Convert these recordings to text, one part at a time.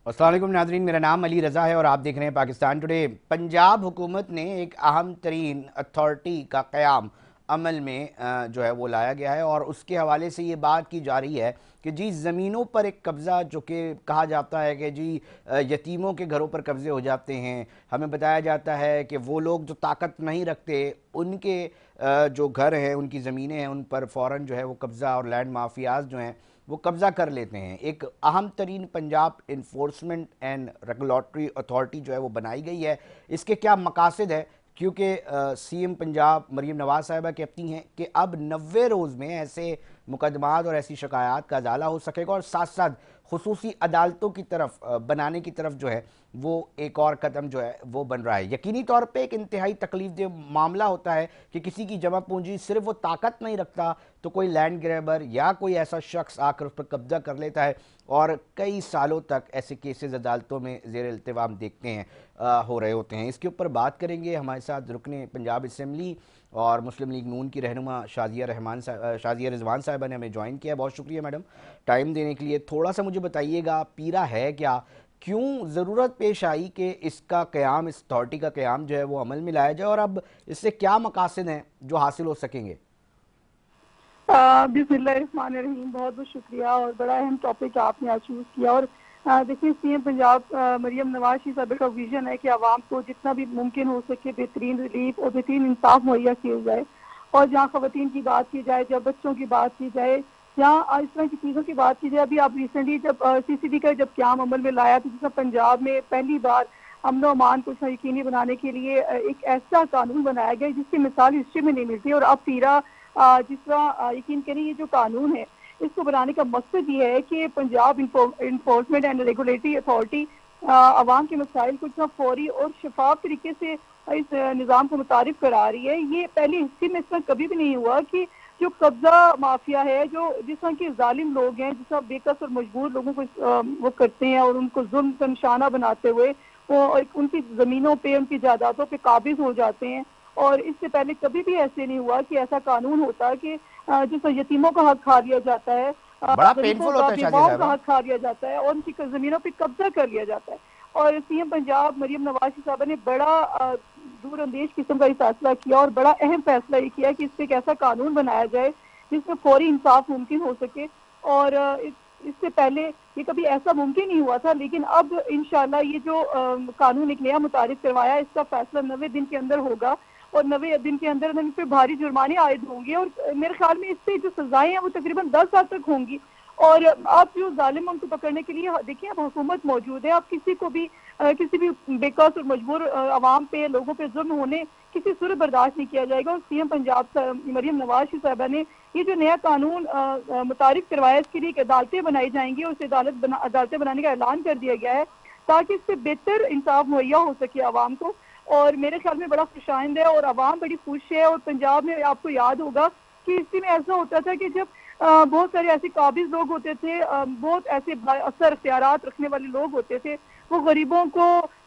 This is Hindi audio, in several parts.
अस्सलाम वालेकुम नाज़रीन, मेरा नाम अली रज़ा है और आप देख रहे हैं पाकिस्तान टुडे। पंजाब हुकूमत ने एक अहम तरीन अथॉरिटी का क़याम अमल में जो है वो लाया गया है और उसके हवाले से ये बात की जा रही है कि जी ज़मीनों पर एक कब्ज़ा, जो कि कहा जाता है कि जी यतीमों के घरों पर कब्ज़े हो जाते हैं। हमें बताया जाता है कि वो लोग जो ताकत नहीं रखते, उनके जो घर हैं, उनकी ज़मीनें हैं, उन पर फ़ौरन जो है वो कब्ज़ा और लैंड माफियाज जो हैं वो कब्ज़ा कर लेते हैं। एक अहम तरीन Punjab enforcement and regulatory authority जो है वो बनाई गई है। इसके क्या मकासद है? क्योंकि सीएम पंजाब मरीम नवाज साहिबा कहती हैं कि अब 90 रोज़ में ऐसे मुकदमात और ऐसी शिकायत का अजाला हो सकेगा और साथ साथ खुसूसी अदालतों की तरफ बनाने की तरफ जो है वो एक और कदम जो है वो बन रहा है। यकीनी तौर पे एक इंतहाई तकलीफ दे मामला होता है कि किसी की जमा पूंजी सिर्फ वो ताकत नहीं रखता तो कोई लैंड ग्रैबर या कोई ऐसा शख्स आकर उस पर कब्जा कर लेता है और कई सालों तक ऐसे केसेस अदालतों में ज़ेर इल्तिवाम देखते हैं हो रहे होते हैं। इसके ऊपर बात करेंगे। हमारे साथ रुकने पंजाब असम्बली और मुस्लिम लीग नून की रहनुमा शाजिया रिजवान साहिबा ने हमें ज्वाइन किया। बहुत शुक्रिया मैडम टाइम देने के लिए। थोड़ा सा मुझे बताइएगा, पीरा है क्या, क्यों ज़रूरत पेश आई कि इसका क़याम, इस अथॉरिटी का क़याम जो है वो अमल में लाया जाए और अब इससे क्या मकासद हैं जो हासिल हो सकेंगे? बिस्मिल्लाहिर्रहमानिर्रहीम। बहुत बहुत शुक्रिया और बड़ा अहम टॉपिक आपने आज चूज किया। और देखिए, सीएम पंजाब मरियम नवाज साहब का विजन है कि आवाम को जितना भी मुमकिन हो सके बेहतरीन रिलीफ और बेहतरीन इंसाफ मुहैया किया जाए। और जहाँ खवातीन की बात की जाए, जब बच्चों की बात की जाए, जहाँ इस तरह की चीज़ों की बात की जाए, अभी आप रिसेंटली जब सीसीडी का जब क्याम अमल में लाया तो जिसमें पंजाब में पहली बार अमन अमान को यकीनी बनाने के लिए एक ऐसा कानून बनाया गया जिसकी मिसाल हिस्ट्री में नहीं मिलती। और अब पीरा जिस तरह यकीन करिए, ये जो कानून है इसको बनाने का मकसद ये है कि Punjab enforcement and regulatory authority आवाम के मसाइल को इतना फौरी और शफाफ तरीके से इस निज़ाम को मुतारिफ करा रही है। ये पहले हिस्ट्री में इस तरह कभी भी नहीं हुआ कि जो कब्जा माफिया है, जो जिस तरह के जालिम लोग हैं, जिस तरह बेकस और मजबूर लोगों को वो करते हैं और उनको जुल्म का निशाना बनाते हुए वो उनकी जमीनों पे, उनकी जायदादों पे काबिज हो जाते हैं। और इससे पहले कभी भी ऐसे नहीं हुआ कि ऐसा कानून होता कि जिस यतीमों का हक खा लिया जाता है, बड़ा गरीबों पेनफुल का, होता है शाजिया बेवाओं का साहबा। हक खा लिया जाता है और उनकी जमीनों पर कब्जा कर लिया जाता है। और सीएम पंजाब मरियम नवाज साहब ने बड़ा दूरअंदेश किस्म का फैसला किया और बड़ा अहम फैसला ये किया कि इससे एक ऐसा कानून बनाया जाए जिसमें फौरी इंसाफ मुमकिन हो सके। और इससे पहले ये कभी ऐसा मुमकिन नहीं हुआ था, लेकिन अब इंशाल्लाह ये जो कानून एक नया मुतारिफ करवाया, इसका फैसला 90 दिन के अंदर होगा और 90 दिन के अंदर इन पे भारी जुर्माने आयद होंगे। और मेरे ख्याल में इससे जो सजाएं हैं वो तकरीबन 10 साल तक होंगी। और आप जो जालिम उनको पकड़ने के लिए देखिए, अब हुकूमत मौजूद है। आप किसी को भी किसी भी बेकस और मजबूर आवाम पे, लोगों पे जुल्म होने किसी सूरत बर्दाश्त नहीं किया जाएगा। और सीएम पंजाब मरियम नवाज साहबा ने ये जो नया कानून मुतारिफ करवाया, इसके लिए एक अदालतें बनाई जाएंगी और उस अदालतें बनाने का ऐलान कर दिया गया है ताकि इससे बेहतर इंसाफ मुहैया हो सके आवाम को। और मेरे ख्याल में बड़ा खुशाइंद है और आवाम बड़ी खुश है। और पंजाब में आपको याद होगा कि इसी में ऐसा होता था कि जब बहुत सारे ऐसे काबिज लोग होते थे, बहुत ऐसे असर इख्तियारात रखने वाले लोग होते थे, वो गरीबों को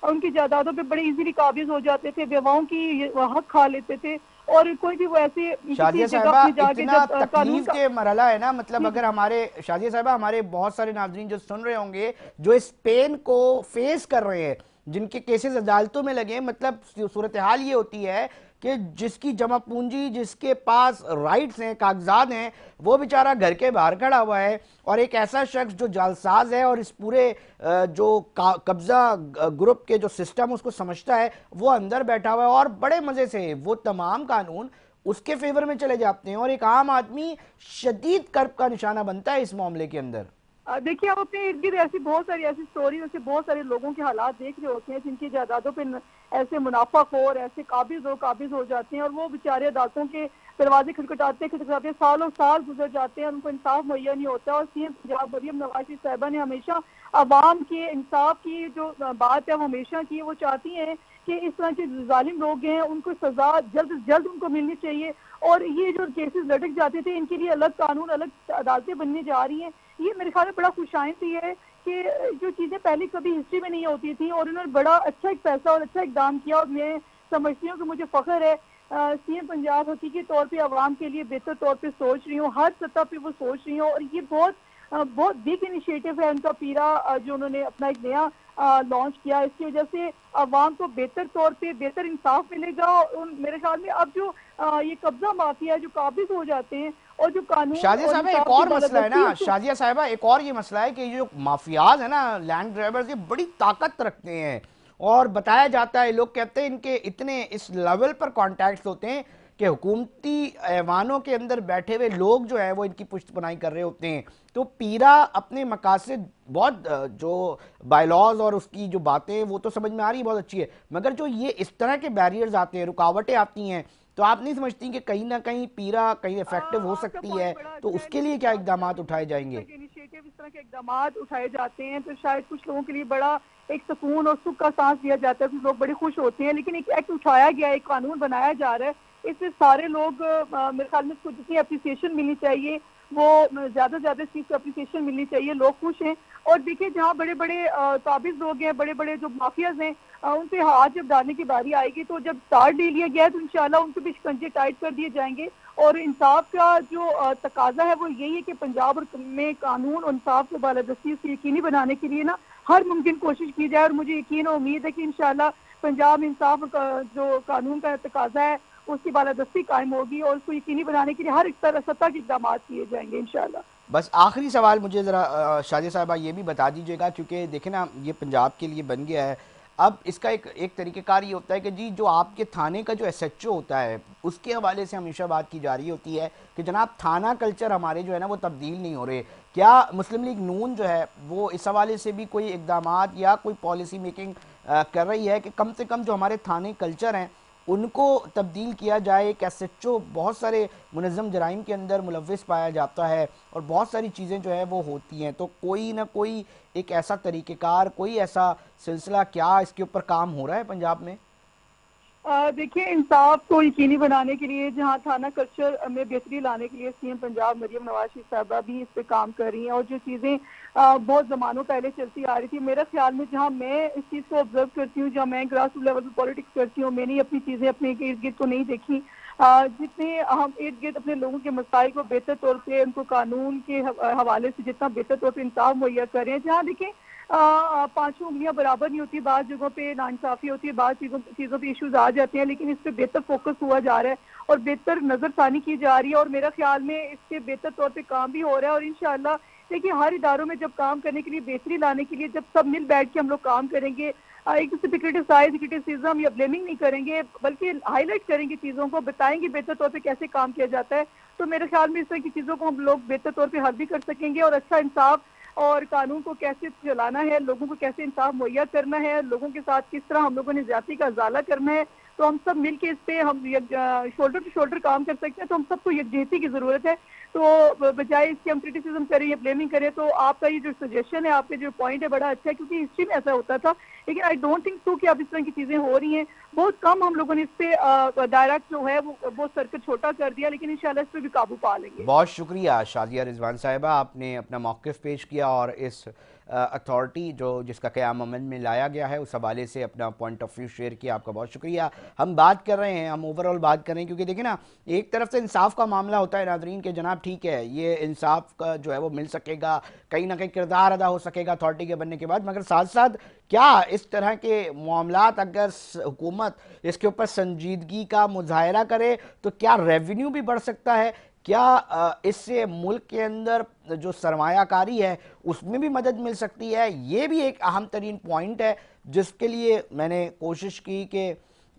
उनकी जायदादों पे बड़े इजीली काबिज हो जाते थे, बेवाओं की हक खा लेते थे। और कोई भी वो ऐसे किसी शाजिया जगह साहबा, पे जाके इतना जब कानून तकलीफ का के मरहला है ना, मतलब अगर हमारे शाजिया साहबा, हमारे बहुत सारे नाजरीन जो सुन रहे होंगे जो इस पेन को फेस कर रहे हैं, जिनके केसेस अदालतों में लगे, मतलब सूरत हाल ये होती है कि जिसकी जमा पूंजी, जिसके पास राइट्स हैं, कागजात हैं, वो बेचारा घर के बाहर खड़ा हुआ है और एक ऐसा शख्स जो जालसाज है और इस पूरे जो कब्जा ग्रुप के जो सिस्टम उसको समझता है, वो अंदर बैठा हुआ है और बड़े मजे से वो तमाम कानून उसके फेवर में चले जाते हैं और एक आम आदमी शदीद कर्ब का निशाना बनता है इस मामले के अंदर। देखिए, आप अपने इर्द गिर्द ऐसी बहुत सारी ऐसी स्टोरी, ऐसे बहुत सारे लोगों के हालात देख रहे होते हैं जिनकी जायदादों पे ऐसे मुनाफाखोर, ऐसे काबिज हो जाते हैं और वो बेचारे अदालतों के दरवाजे खटखटाते खटखटाते सालों साल गुजर जाते हैं, उनको इंसाफ मुहैया नहीं होता। और सीएम पंजाब मरियम नवाज साहिबा ने हमेशा आवाम के इंसाफ की जो बात है वो हमेशा की, वो चाहती हैं कि इस तरह के जालिम लोग हैं उनको सजा जल्द से जल्द उनको मिलनी चाहिए। और ये जो केसेस लटक जाते थे, इनके लिए अलग कानून, अलग अदालतें बनने जा रही हैं। ये मेरे ख्याल में बड़ा खुशाइंद ही है कि जो चीजें पहले कभी हिस्ट्री में नहीं होती थी और उन्होंने बड़ा अच्छा एक फैसला और अच्छा इकदाम किया। और मैं समझती हूँ कि मुझे फख्र है सीएम पंजाब हकीकी तौर पे आवाम के लिए बेहतर तौर पे सोच रही हूँ, हर सतह पे वो सोच रही हूँ। और ये बहुत बहुत बिग इनिशिएटिव है उनका पीरा जो उन्होंने अपना एक नया लॉन्च किया। इसकी वजह से आवाम को बेहतर तौर पे बेहतर इंसाफ मिलेगा। और मेरे ख्याल में अब जो ये कब्जा माफिया जो काबिज हो जाते हैं और जो कानून शाजिया और साहबा एक इंसाफ की और मसला है बालादस्ती ना, शाजिया साहबा एक और ये मसला है कि ये जो माफियाज है ना, लैंड ग्रैबर्स, ये बड़ी ताकत रखते हैं और बताया जाता है, लोग कहते हैं इनके इतने इस लेवल पर कॉन्टैक्ट्स होते हैं कि हुकूमती ऐवानों के अंदर बैठे हुए लोग जो है वो इनकी पुष्टपनाही कर रहे होते हैं। तो पीरा अपने मकासद बहुत जो बायलॉज और उसकी जो बातें वो तो समझ में आ रही है, बहुत अच्छी है, मगर जो ये इस तरह के बैरियर्स आते हैं, रुकावटें आती हैं, तो आप नहीं समझती कि कहीं ना कहीं पीरा कहीं इफेक्टिव हो आपका सकती है? पॉइंट बड़ा तो अच्छा है। उसके देखिए लिए क्या बहुत इकदाम जब उठाए इस तरह जाएंगे? के इनिशिएटिव इस तरह के इकदाम उठाए जाते हैं तो शायद कुछ लोगों के लिए बड़ा एक सुकून और सुख का सांस लिया जाता है, कुछ लोग बड़े खुश होते हैं। लेकिन एक एक्ट उठाया गया, एक कानून बनाया जा रहा है, इससे सारे लोग मेरे ख्याल में इसको जितनी अप्रिसिएशन मिलनी चाहिए वो ज्यादा से ज्यादा इस चीज को अप्रिसिएशन मिलनी चाहिए। लोग खुश हैं। और देखिए जहाँ बड़े बड़े काबिज लोग हैं, बड़े बड़े जो माफियाज हैं, उन पे हाथ जब डालने की बारी आएगी तो जब स्टार्ट ले लिया गया है तो इंशाल्लाह उनके भी शिकंजे टाइट कर दिए जाएंगे। और इंसाफ का जो तकाजा है वो यही है कि पंजाब और में कानून और इंसाफ को बालादस्ती उसको यकीनी बनाने के लिए ना हर मुमकिन कोशिश की जाए। और मुझे यकीन और उम्मीद है कि इंशाल्लाह पंजाब में इंसाफ जो कानून का तकाजा है उसकी बालादस्ती कायम होगी और उसको यकीनी बनाने के लिए हर एक तरह सतह के इकदाम किए जाएंगे इंशाल्लाह। बस आखिरी सवाल मुझे ज़रा शाजिया साहबा ये भी बता दीजिएगा, क्योंकि देखें ना ये पंजाब के लिए बन गया है, अब इसका एक एक तरीक़ेकार ये होता है कि जी जो आपके थाने का जो एसएचओ होता है उसके हवाले से हमेशा बात की जा रही होती है कि जनाब थाना कल्चर हमारे जो है ना वो तब्दील नहीं हो रहे। क्या मुस्लिम लीग नून जो है वो इस हवाले से भी कोई इकदामात या कोई पॉलिसी मेकिंग कर रही है कि कम से कम जो हमारे थाने कल्चर हैं उनको तब्दील किया जाए? एक एसएचओ बहुत सारे मुनज़्ज़म जराइम के अंदर मुलव्विस पाया जाता है और बहुत सारी चीज़ें जो है वो होती हैं, तो कोई ना कोई एक ऐसा तरीक़ेकार, कोई ऐसा सिलसिला क्या इसके ऊपर काम हो रहा है पंजाब में? देखिए इंसाफ को यकीनी बनाने के लिए जहाँ थाना कल्चर में बेहतरी लाने के लिए सीएम पंजाब मरियम नवाज शरीफ साहबा भी इस पे काम कर रही हैं। और जो चीज़ें बहुत ज़मानों पहले चलती आ रही थी, मेरे ख्याल में जहाँ मैं इस चीज़ को ऑब्जर्व करती हूँ, जहाँ मैं ग्रास रूट लेवल पर पॉलिटिक्स करती हूँ, मैंने अपनी चीज़ें अपने इर्द गिर्द को नहीं देखी। जितने हम इर्द गिर्द अपने लोगों के मसाइल को बेहतर तौर पर उनको कानून के हवाले से जितना बेहतर तौर पर इंसाफ मुहैया करें, जहाँ देखें पांचों उंगलियां बराबर नहीं होती, बाद जगहों पे नाइंसाफी होती है, बाद चीजों पे इश्यूज आ जाते हैं, लेकिन इस पे बेहतर फोकस हुआ जा रहा है और बेहतर नजरसानी की जा रही है। और मेरा ख्याल में इसके बेहतर तौर पे काम भी हो रहा है। और इंशाल्लाह देखिए हर इदारों में जब काम करने के लिए बेहतरी लाने के लिए जब सब मिल बैठ के हम लोग काम करेंगे, एक दूसरे पे क्रिटिसिज्म या ब्लेमिंग नहीं करेंगे बल्कि हाईलाइट करेंगे, चीजों को बताएंगे बेहतर तौर पे कैसे काम किया जाता है, तो मेरे ख्याल में इस तरह की चीजों को हम लोग बेहतर तौर पे हल भी कर सकेंगे। और अच्छा इंसाफ और कानून को कैसे चलाना है, लोगों को कैसे इंसाफ मुहैया करना है, लोगों के साथ किस तरह हम लोगों ने ज्यादती का उजाला करना है, तो हम सब मिलके इस पे हम शोल्डर टू शोल्डर काम कर सकते हैं। तो हम सबको यकजहती की जरूरत है। तो बजाय इसके हम क्रिटिसिज्म करें या ब्लेमिंग करें, तो आपका ये जो सजेशन है, आपके जो पॉइंट है बड़ा अच्छा है, क्योंकि हिस्ट्री में ऐसा होता था। लेकिन आई डोंट थिंक सो कि अब इस तरह की चीजें हो रही हैं। बहुत कम हम लोगों ने इस पे डायरेक्ट जो है वो सर्कल छोटा कर दिया, लेकिन इंशाल्लाह इस पे भी काबू पा लेंगे। बहुत शुक्रिया शाजिया रिजवान साहिबा, आपने अपना मौक़िफ़ पेश किया और इस अथॉरिटी जो जिसका क़याम अमल में लाया गया है उस हवाले से अपना पॉइंट ऑफ व्यू शेयर किया। आपका बहुत शुक्रिया। हम बात कर रहे हैं, हम ओवरऑल बात कर रहे हैं, क्योंकि देखिए ना एक तरफ से इंसाफ का मामला होता है नाज़रीन के, जनाब ठीक है ये इंसाफ का जो है वो मिल सकेगा, कहीं ना कहीं किरदार अदा हो सकेगा अथॉरिटी के बनने के बाद, मगर साथ साथ क्या इस तरह के मामलात अगर हुकूमत इसके ऊपर संजीदगी का मुजाहरा करे तो क्या रेवेन्यू भी बढ़ सकता है? क्या इससे मुल्क के अंदर जो सरमायाकारी है उसमें भी मदद मिल सकती है? ये भी एक अहम तरीन पॉइंट है जिसके लिए मैंने कोशिश की कि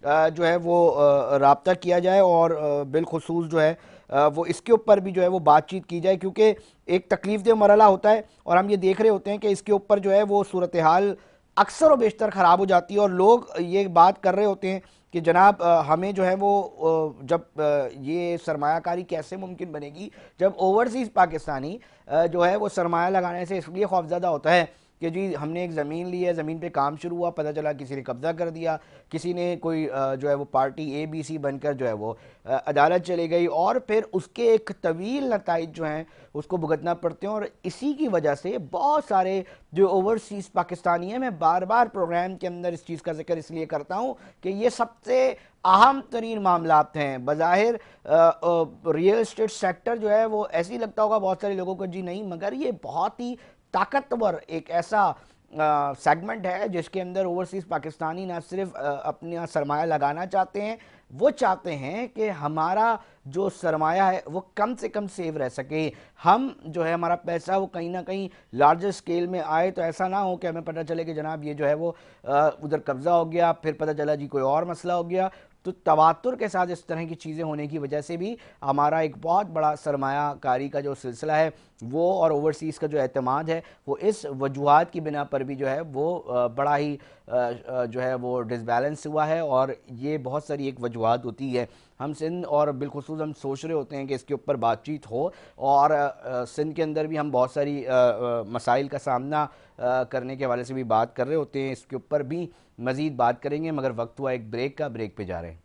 जो है वो राब्ता किया जाए और बिलखुसूस जो है वो इसके ऊपर भी जो है वो बातचीत की जाए, क्योंकि एक तकलीफ दह मरला होता है और हम ये देख रहे होते हैं कि इसके ऊपर जो है वो सूरत हाल अक्सर व बेशतर ख़राब हो जाती है और लोग ये बात कर रहे होते हैं कि जनाब हमें जो है वो जब ये सरमायाकारी कैसे मुमकिन बनेगी जब ओवरसीज़ पाकिस्तानी जो है वो सरमाया लगाने से इसलिए खौफज़दा होता है कि जी हमने एक ज़मीन ली है, ज़मीन पे काम शुरू हुआ, पता चला किसी ने कब्ज़ा कर दिया, किसी ने कोई जो है वो पार्टी ABC बनकर जो है वो अदालत चली गई, और फिर उसके एक तवील नताइज जो हैं उसको भुगतना पड़ते हैं। और इसी की वजह से बहुत सारे जो ओवरसीज़ पाकिस्तानी हैं, मैं बार बार प्रोग्राम के अंदर इस चीज़ का जिक्र इसलिए करता हूँ कि ये सबसे अहम तरीन मामलात हैं। बज़ाहिर रियल इस्टेट सेक्टर जो है वो ऐसे ही लगता होगा बहुत सारे लोगों को, जी नहीं, मगर ये बहुत ही ताकतवर एक ऐसा सेगमेंट है जिसके अंदर ओवरसीज़ पाकिस्तानी ना सिर्फ अपना सरमाया लगाना चाहते हैं, वो चाहते हैं कि हमारा जो सरमाया है वो कम से कम सेव रह सके, हम जो है हमारा पैसा वो कहीं ना कहीं लार्जर स्केल में आए, तो ऐसा ना हो कि हमें पता चले कि जनाब ये जो है वो उधर कब्ज़ा हो गया, फिर पता चला जी कोई और मसला हो गया। तो तवातुर के साथ इस तरह की चीज़ें होने की वजह से भी हमारा एक बहुत बड़ा सरमायाकारी का जो सिलसिला है वो, और ओवरसीज़ का जो एतमाद है वो, इस वजूहात की बिना पर भी जो है वो बड़ा ही जो है वो डिसबैलेंस हुआ है। और ये बहुत सारी एक वजूहात होती है, हम सिंध और बिलखुसूस हम सोच रहे होते हैं कि इसके ऊपर बातचीत हो, और सिंध के अंदर भी हम बहुत सारी मसाइल का सामना करने के हवाले से भी बात कर रहे होते हैं, इसके ऊपर भी मज़ीद बात करेंगे, मगर वक्त हुआ एक ब्रेक का, ब्रेक पे जा रहे हैं।